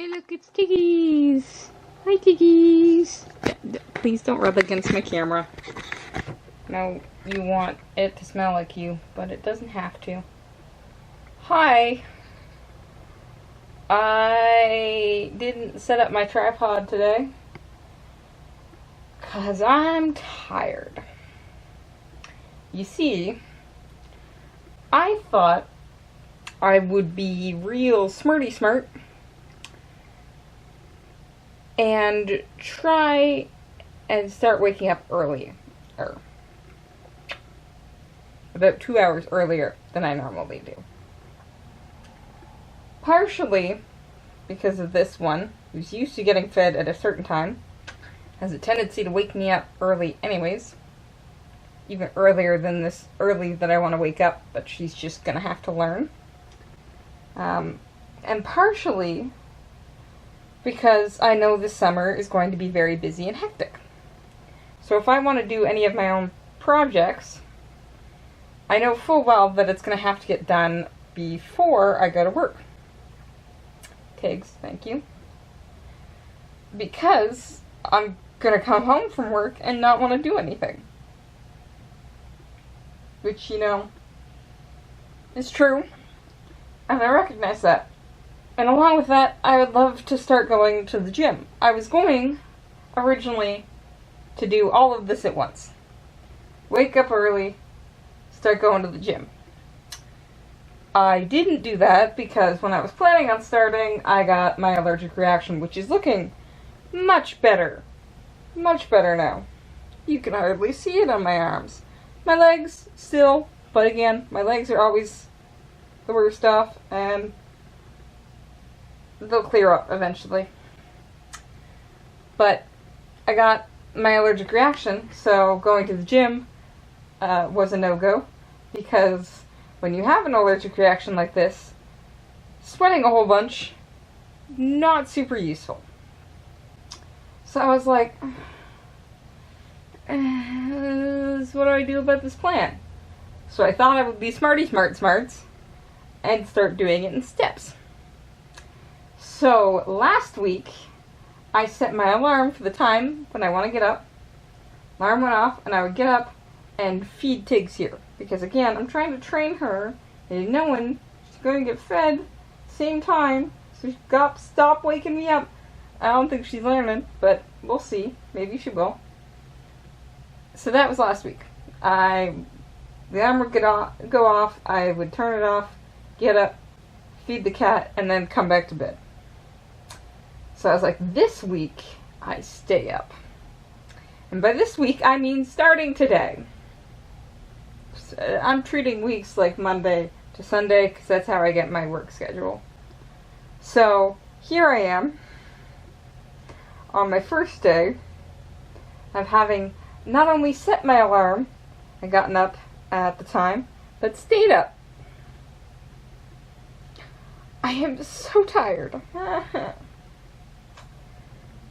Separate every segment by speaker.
Speaker 1: look, it's Tiggies! Hi, Tiggies! Please don't rub against my camera. No, you want it to smell like you, but it doesn't have to. Hi! I didn't set up my tripod today because I'm tired. You see, I thought I would be real smarty smart and try and start waking up early, or about 2 hours earlier than I normally do. Partially because of this one, who's used to getting fed at a certain time, has a tendency to wake me up early anyways. Even earlier than this early that I want to wake up, but she's just going to have to learn. And partially because I know this summer is going to be very busy and hectic. So if I want to do any of my own projects, I know full well that it's going to have to get done before I go to work. Tiggs, thank you. Because I'm going to come home from work and not want to do anything. Which, you know, is true. And I recognize that. And along with that, I would love to start going to the gym. I was going, originally, to do all of this at once. Wake up early, start going to the gym. I didn't do that because when I was planning on starting, I got my allergic reaction, which is looking much better. Much better now. You can hardly see it on my arms. My legs, still, but again, my legs are always the worst off, and they'll clear up eventually. But I got my allergic reaction, so going to the gym was a no-go, because when you have an allergic reaction like this, sweating a whole bunch, not super useful. So I was like, what do I do about this plan? So I thought I would be smarts and start doing it in steps. So last week, I set my alarm for the time when I want to get up. Alarm went off, and I would get up and feed Tiggs here. Because again, I'm trying to train her, and knowing she's going to get fed same time, so she's got to stop waking me up. I don't think she's learning, but we'll see. Maybe she will. So that was last week. The alarm would go off, I would turn it off, get up, feed the cat, and then come back to bed. So I was like, this week, I stay up. And by this week, I mean starting today. So I'm treating weeks like Monday to Sunday, because that's how I get my work schedule. So, here I am, on my first day of having not only set my alarm and gotten up at the time, but stayed up. I am so tired.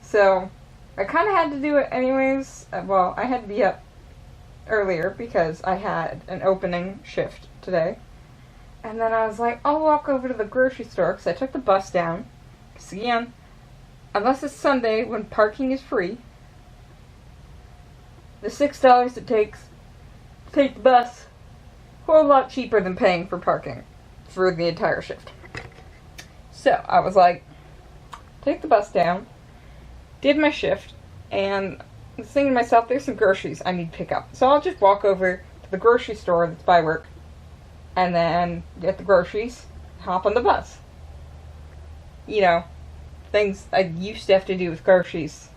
Speaker 1: So, I kind of had to do it anyways. Well, I had to be up earlier because I had an opening shift today. And then I was like, I'll walk over to the grocery store because I took the bus down. Because again, unless it's Sunday when parking is free, the $6 it takes to take the bus, a whole lot cheaper than paying for parking for the entire shift. So I was like, take the bus down, did my shift, and I was thinking to myself, there's some groceries I need to pick up. So I'll just walk over to the grocery store that's by work, and then get the groceries, hop on the bus. You know, things I used to have to do with groceries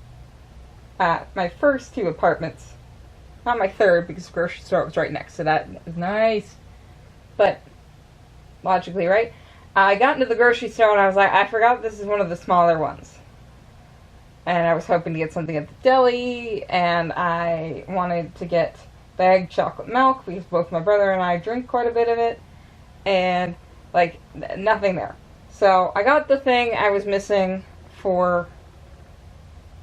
Speaker 1: at my first two apartments. Not my third, because the grocery store was right next to that. It was nice. But, logically, right? I got into the grocery store and I was like, I forgot this is one of the smaller ones. And I was hoping to get something at the deli, and I wanted to get bagged chocolate milk, because both my brother and I drink quite a bit of it, and, like, nothing there. So, I got the thing I was missing for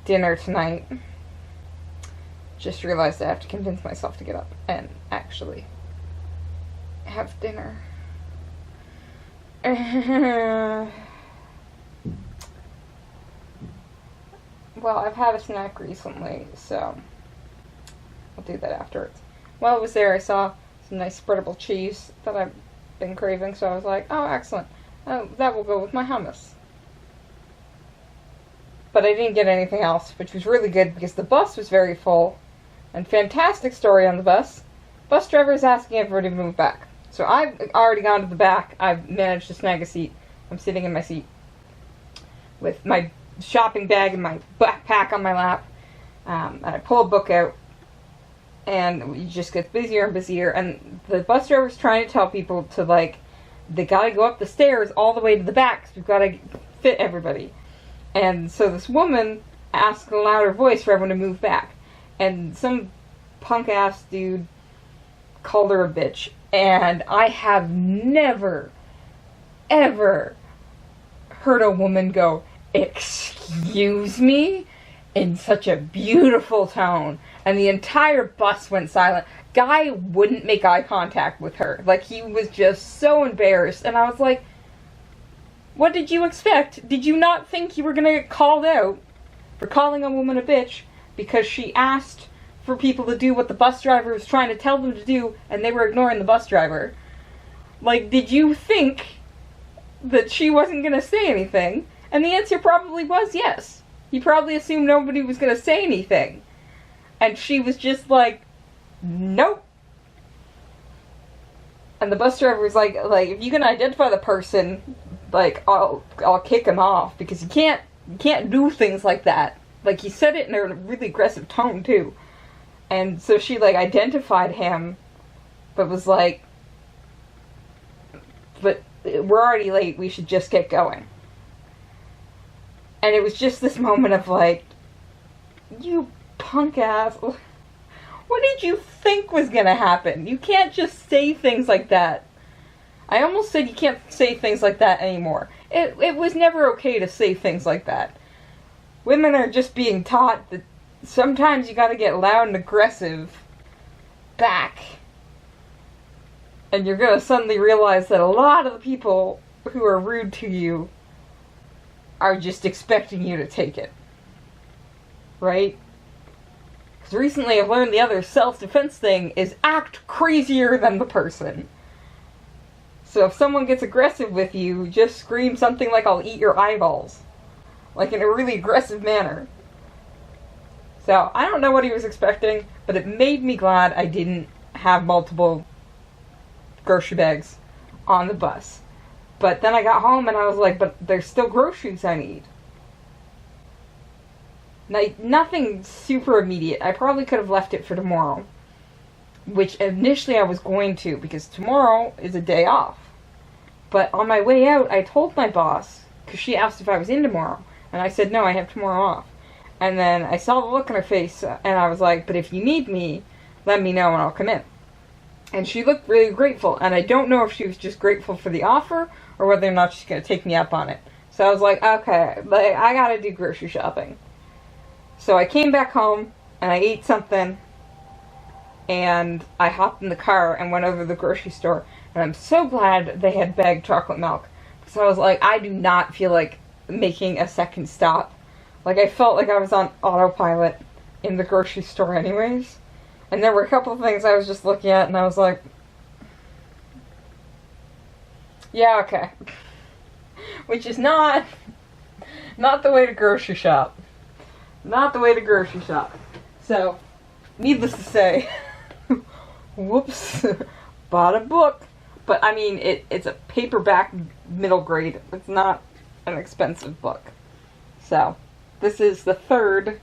Speaker 1: dinner tonight. Just realized I have to convince myself to get up and actually have dinner. well, I've had a snack recently, so I'll do that afterwards. While I was there, I saw some nice spreadable cheese that I've been craving, so I was like, oh, excellent. That will go with my hummus. But I didn't get anything else, which was really good because the bus was very full. And fantastic story on the bus. Bus driver is asking everybody to move back. So I've already gone to the back. I've managed to snag a seat. I'm sitting in my seat with my shopping bag and my backpack on my lap. And I pull a book out. And it just gets busier and busier. And the bus driver's trying to tell people to, like, they gotta go up the stairs all the way to the back because we've gotta fit everybody. And so this woman asked in a louder voice for everyone to move back. And some punk-ass dude called her a bitch. And I have never, ever heard a woman go, "Excuse me?" in such a beautiful tone. And the entire bus went silent. Guy wouldn't make eye contact with her. Like, he was just so embarrassed. And I was like, what did you expect? Did you not think you were gonna get called out for calling a woman a bitch because she asked for people to do what the bus driver was trying to tell them to do and they were ignoring the bus driver? Like, did you think that she wasn't gonna say anything? And the answer probably was yes. He probably assumed nobody was gonna say anything. And she was just like, nope. And the bus driver was like, if you can identify the person, like, I'll kick him off, because you can't do things like that. Like, he said it in a really aggressive tone, too. And so she, like, identified him, but was like, but we're already late, we should just get going. And it was just this moment of, like, you punk ass, what did you think was gonna happen? You can't just say things like that. I almost said you can't say things like that anymore. It was never okay to say things like that. Women are just being taught that sometimes you gotta get loud and aggressive back. And you're gonna suddenly realize that a lot of the people who are rude to you are just expecting you to take it. Right? Because recently I've learned the other self-defense thing is act crazier than the person. So if someone gets aggressive with you, just scream something like, "I'll eat your eyeballs." Like, in a really aggressive manner. So, I don't know what he was expecting, but it made me glad I didn't have multiple grocery bags on the bus. But then I got home and I was like, but there's still groceries I need. Nothing super immediate. I probably could have left it for tomorrow. Which initially I was going to, because tomorrow is a day off. But on my way out, I told my boss, because she asked if I was in tomorrow. And I said, no, I have tomorrow off. And then I saw the look on her face, and I was like, but if you need me, let me know and I'll come in. And she looked really grateful. And I don't know if she was just grateful for the offer, or whether or not she's going to take me up on it. So I was like, okay, I gotta do grocery shopping. So I came back home, and I ate something, and I hopped in the car and went over to the grocery store. And I'm so glad they had bagged chocolate milk. So I was like, I do not feel like making a second stop. Like, I felt like I was on autopilot in the grocery store anyways. And there were a couple of things I was just looking at and I was like, yeah, okay. Which is not the way to grocery shop. Not the way to grocery shop. So, needless to say, whoops, bought a book. But, I mean, it's a paperback middle grade. It's not an expensive book. So, this is the third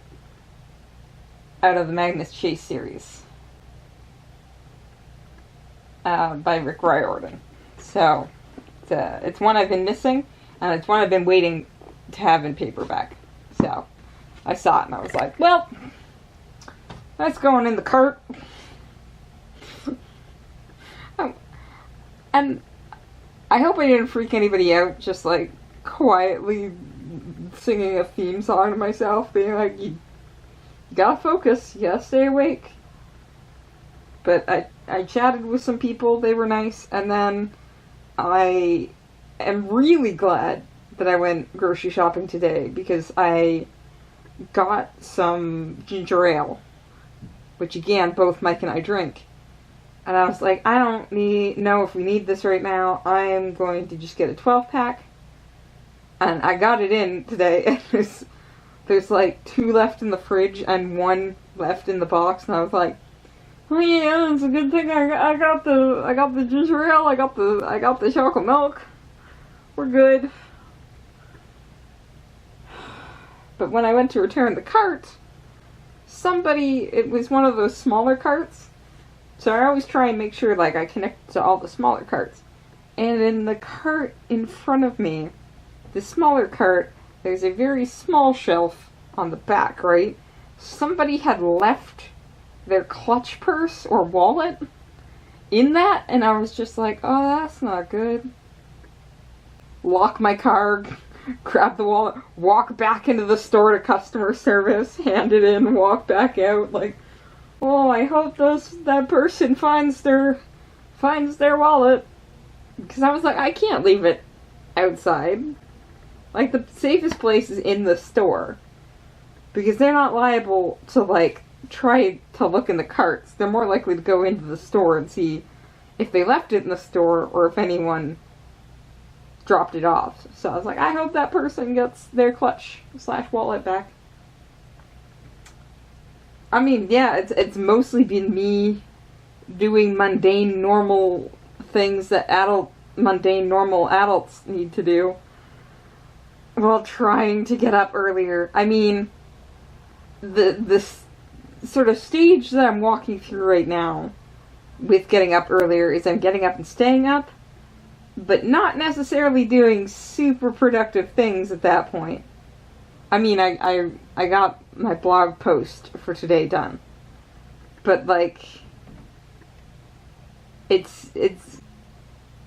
Speaker 1: out of the Magnus Chase series. By Rick Riordan. So, it's one I've been missing, and it's one I've been waiting to have in paperback. So, I saw it and I was like, well, that's going in the cart. And I hope I didn't freak anybody out, just like quietly singing a theme song to myself, being like, you gotta focus, you gotta stay awake. But I chatted with some people, they were nice, and then I am really glad that I went grocery shopping today, because I got some ginger ale, which again, both Mike and I drink. And I was like, I don't know if we need this right now. I am going to just get a 12-pack. And I got it in today, and there's like 2 left in the fridge and 1 left in the box, and I was like, oh yeah, it's a good thing I got the ginger ale, I got the chocolate milk. We're good. But when I went to return the cart, it was one of those smaller carts. So I always try and make sure like I connect to all the smaller carts. And in the cart in front of me, the smaller cart, there's a very small shelf on the back, right? Somebody had left their clutch purse or wallet in that, and I was just like, oh, that's not good. Lock my car, grab the wallet, walk back into the store to customer service, hand it in, walk back out, like, oh, I hope that person finds their wallet. Because I was like, I can't leave it outside. Like, the safest place is in the store. Because they're not liable to, like, try to look in the carts. They're more likely to go into the store and see if they left it in the store or if anyone dropped it off. So I was like, I hope that person gets their clutch/wallet back. I mean, yeah, it's mostly been me doing mundane, normal things that mundane, normal adults need to do while trying to get up earlier. I mean, this sort of stage that I'm walking through right now with getting up earlier is I'm getting up and staying up, but not necessarily doing super productive things at that point. I mean, I got my blog post for today done, but like, it's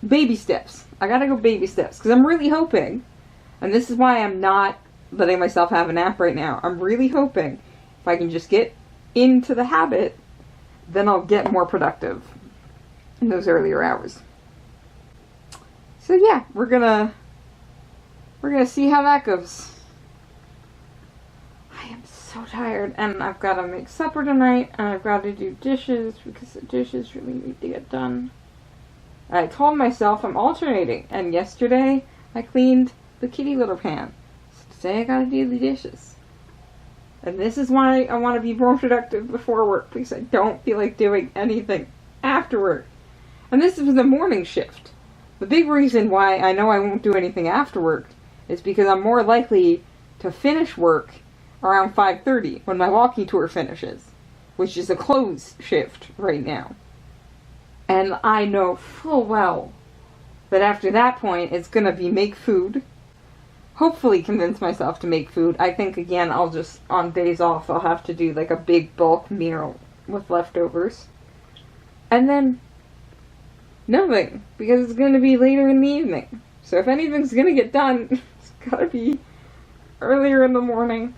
Speaker 1: baby steps. I gotta go baby steps, because I'm really hoping, and this is why I'm not letting myself have a nap right now, I'm really hoping if I can just get into the habit, then I'll get more productive in those earlier hours. So yeah, we're gonna see how that goes. I am so tired, and I've got to make supper tonight, and I've got to do dishes, because the dishes really need to get done. I told myself I'm alternating, and yesterday I cleaned the kitty litter pan. So today I gotta do the dishes. And this is why I want to be more productive before work, because I don't feel like doing anything after work. And this is the morning shift. The big reason why I know I won't do anything after work is because I'm more likely to finish work around 5:30 when my walking tour finishes, which is a close shift right now. And I know full well that after that point it's gonna be make food. Hopefully convince myself to make food. I think again I'll just, on days off, I'll have to do like a big bulk meal with leftovers. And then nothing, because it's gonna be later in the evening. So if anything's gonna get done, it's gotta be earlier in the morning.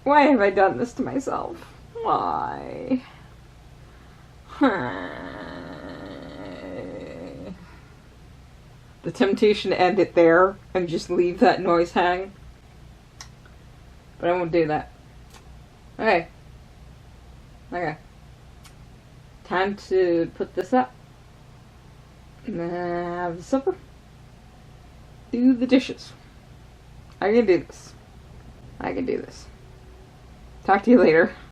Speaker 1: Why have I done this to myself? Why? The temptation to end it there and just leave that noise hang. But I won't do that. Okay. Time to put this up. Have the supper. Do the dishes. I can do this. Talk to you later.